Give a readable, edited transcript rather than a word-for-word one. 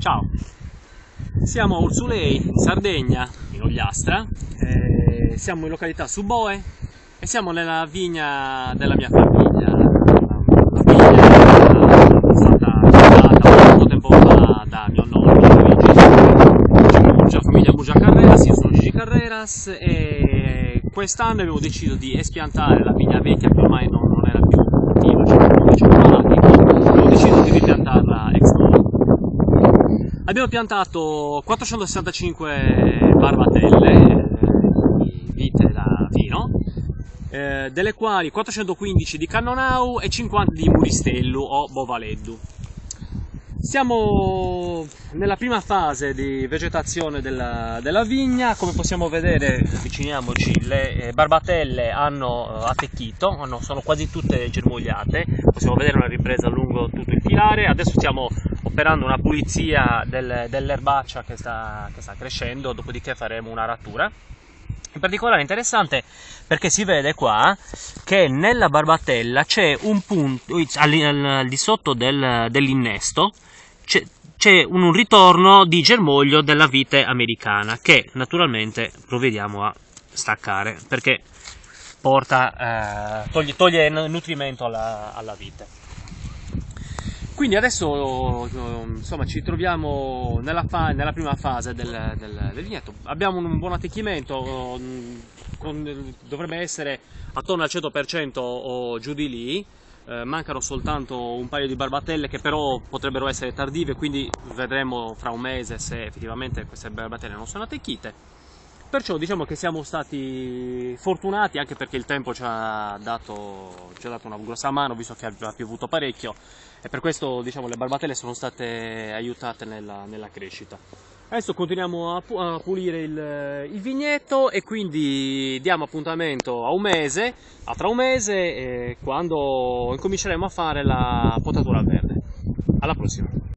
Ciao, siamo a Orsulei, in Sardegna, in Ogliastra, siamo in località Suboe e siamo nella vigna della mia famiglia. La vigna è stata comprata molto tempo fa da mio nonno, la famiglia Murgia Carreras, io sono Gigi Carreras e quest'anno abbiamo deciso di espiantare la vigna vecchia che ormai non era più attiva, abbiamo deciso di ripiantarla ex novo. Abbiamo piantato 465 barbatelle di vite da vino, delle quali 415 di Cannonau e 50 di Muristellu o Bovaleddu. Siamo nella prima fase di vegetazione della vigna. Come possiamo vedere, avviciniamoci, le barbatelle hanno attecchito, sono quasi tutte germogliate, possiamo vedere una ripresa lungo tutto il filare. Adesso stiamo operando una pulizia dell'erbaccia che sta crescendo, dopodiché faremo una rattura. In particolare interessante perché si vede qua che nella barbatella c'è un punto, al di sotto dell'innesto, c'è un ritorno di germoglio della vite americana che naturalmente provvediamo a staccare perché toglie nutrimento alla vite. Quindi adesso insomma ci troviamo nella prima fase del vigneto. Abbiamo un buon attecchimento, dovrebbe essere attorno al 100% o giù di lì. Mancano soltanto un paio di barbatelle che però potrebbero essere tardive, quindi vedremo fra un mese se effettivamente queste barbatelle non sono attecchite. Perciò diciamo che siamo stati fortunati, anche perché il tempo ci ha dato una grossa mano, visto che ha piovuto parecchio, e per questo diciamo le barbatelle sono state aiutate nella crescita. Adesso continuiamo a pulire il vigneto e quindi diamo appuntamento tra un mese, quando incominceremo a fare la potatura al verde. Alla prossima!